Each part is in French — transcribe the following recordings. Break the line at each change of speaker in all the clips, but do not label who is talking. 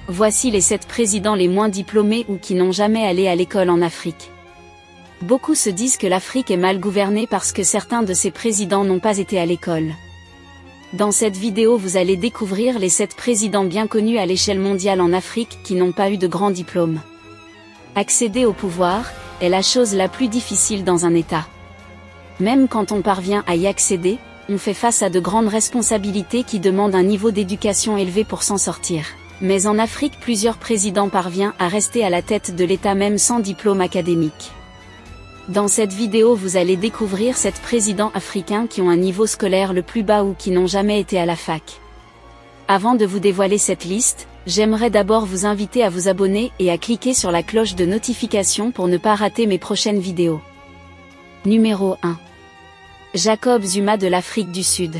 Voici les 7 présidents les moins diplômés ou qui n'ont jamais allé à l'école en Afrique. Beaucoup se disent que l'Afrique est mal gouvernée parce que certains de ses présidents n'ont pas été à l'école. Dans cette vidéo vous allez découvrir les 7 présidents bien connus à l'échelle mondiale en Afrique qui n'ont pas eu de grand diplôme. Accéder au pouvoir est la chose la plus difficile dans un État. Même quand on parvient à y accéder, on fait face à de grandes responsabilités qui demandent un niveau d'éducation élevé pour s'en sortir. Mais en Afrique plusieurs présidents parviennent à rester à la tête de l'État même sans diplôme académique. Dans cette vidéo vous allez découvrir 7 présidents africains qui ont un niveau scolaire le plus bas ou qui n'ont jamais été à la fac. Avant de vous dévoiler cette liste, j'aimerais d'abord vous inviter à vous abonner et à cliquer sur la cloche de notification pour ne pas rater mes prochaines vidéos. Numéro 1. Jacob Zuma de l'Afrique du Sud.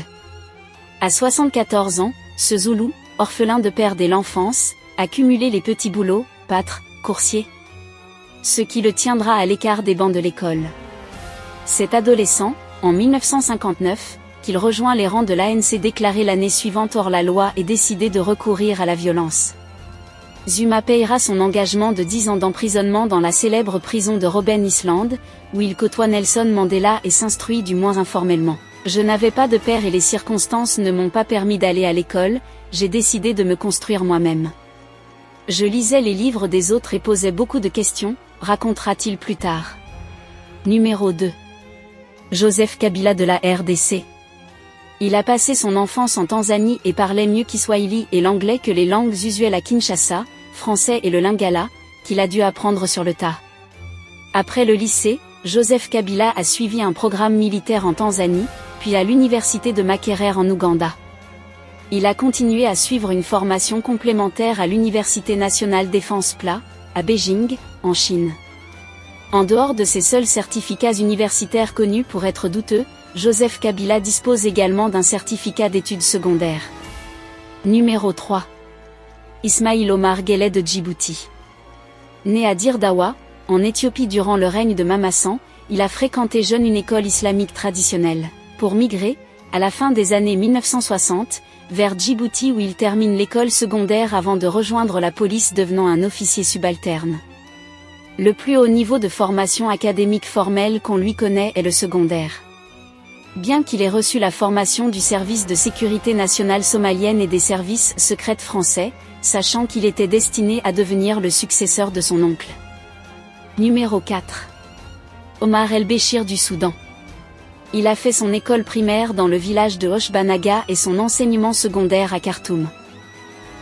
À 74 ans, ce Zoulou, orphelin de père dès l'enfance, a cumulé les petits boulots, pâtre, coursier. Ce qui le tiendra à l'écart des bancs de l'école. C'est adolescent, en 1959, qu'il rejoint les rangs de l'ANC déclaré l'année suivante hors la loi et décidé de recourir à la violence. Zuma payera son engagement de 10 ans d'emprisonnement dans la célèbre prison de Robben Island, où il côtoie Nelson Mandela et s'instruit du moins informellement. Je n'avais pas de père et les circonstances ne m'ont pas permis d'aller à l'école, j'ai décidé de me construire moi-même. Je lisais les livres des autres et posais beaucoup de questions, racontera-t-il plus tard. Numéro 2. Joseph Kabila de la RDC. Il a passé son enfance en Tanzanie et parlait mieux Kiswahili et l'anglais que les langues usuelles à Kinshasa, français et le lingala, qu'il a dû apprendre sur le tas. Après le lycée, Joseph Kabila a suivi un programme militaire en Tanzanie, puis à l'université de Makerere en Ouganda. Il a continué à suivre une formation complémentaire à l'Université nationale Défense PLA, à Beijing, en Chine. En dehors de ses seuls certificats universitaires connus pour être douteux, Joseph Kabila dispose également d'un certificat d'études secondaires. Numéro 3. Ismaïl Omar Guelleh de Djibouti. Né à Dire Dawa, en Éthiopie durant le règne de Mamassan, il a fréquenté jeune une école islamique traditionnelle, pour migrer, à la fin des années 1960, vers Djibouti où il termine l'école secondaire avant de rejoindre la police devenant un officier subalterne. Le plus haut niveau de formation académique formelle qu'on lui connaît est le secondaire. Bien qu'il ait reçu la formation du service de sécurité nationale somalienne et des services secrets français, sachant qu'il était destiné à devenir le successeur de son oncle. Numéro 4. Omar El-Béchir du Soudan. Il a fait son école primaire dans le village de Hochbanaga et son enseignement secondaire à Khartoum.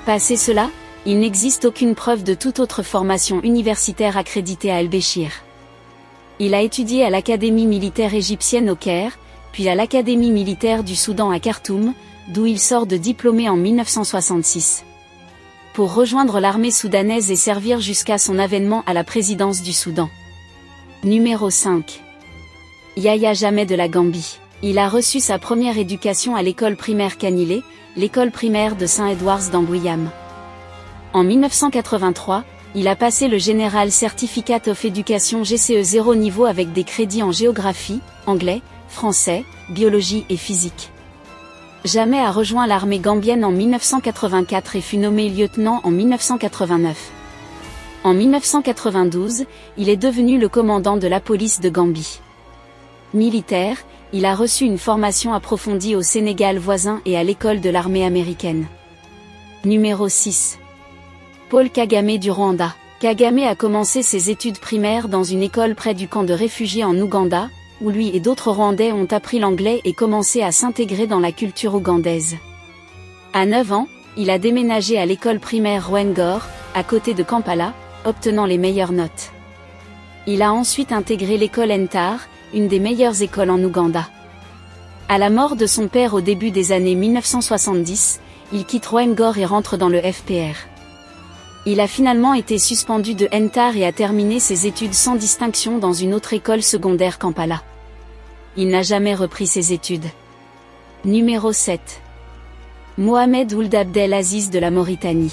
Passé cela, il n'existe aucune preuve de toute autre formation universitaire accréditée à El-Béchir. Il a étudié à l'Académie militaire égyptienne au Caire, puis à l'Académie militaire du Soudan à Khartoum, d'où il sort de diplômé en 1966. Pour rejoindre l'armée soudanaise et servir jusqu'à son avènement à la présidence du Soudan. Numéro 5. Yahya Jammeh de la Gambie. Il a reçu sa première éducation à l'école primaire Kanilé, l'école primaire de Saint-Edwards d'Ambouyam. En 1983, il a passé le General Certificate of Education GCE 0 niveau avec des crédits en géographie, anglais, français, biologie et physique. Jammeh a rejoint l'armée gambienne en 1984 et fut nommé lieutenant en 1989. En 1992, il est devenu le commandant de la police de Gambie. Militaire, il a reçu une formation approfondie au Sénégal voisin et à l'école de l'armée américaine. Numéro 6. Paul Kagame du Rwanda. Kagame a commencé ses études primaires dans une école près du camp de réfugiés en Ouganda, où lui et d'autres Rwandais ont appris l'anglais et commencé à s'intégrer dans la culture ougandaise. À 9 ans, il a déménagé à l'école primaire Rwengor, à côté de Kampala, obtenant les meilleures notes. Il a ensuite intégré l'école Ntar, une des meilleures écoles en Ouganda. À la mort de son père au début des années 1970, il quitte Rwengor et rentre dans le FPR. Il a finalement été suspendu de Ntar et a terminé ses études sans distinction dans une autre école secondaire Kampala. Il n'a jamais repris ses études. Numéro 7. Mohamed Ould Abdel Aziz de la Mauritanie.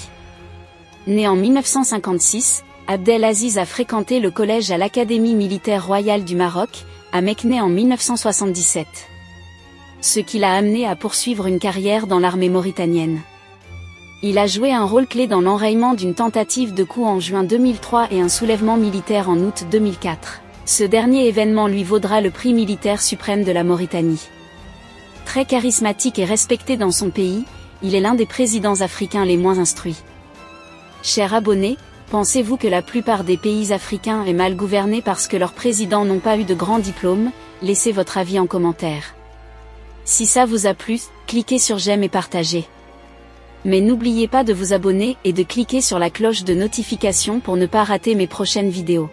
Né en 1956, Abdel Aziz a fréquenté le collège à l'Académie militaire royale du Maroc, à Meknès en 1977. Ce qui l'a amené à poursuivre une carrière dans l'armée mauritanienne. Il a joué un rôle clé dans l'enrayement d'une tentative de coup en juin 2003 et un soulèvement militaire en août 2004. Ce dernier événement lui vaudra le prix militaire suprême de la Mauritanie. Très charismatique et respecté dans son pays, il est l'un des présidents africains les moins instruits. Chers abonnés, pensez-vous que la plupart des pays africains est mal gouvernés parce que leurs présidents n'ont pas eu de grands diplômes? Laissez votre avis en commentaire. Si ça vous a plu, cliquez sur j'aime et partagez. Mais n'oubliez pas de vous abonner et de cliquer sur la cloche de notification pour ne pas rater mes prochaines vidéos.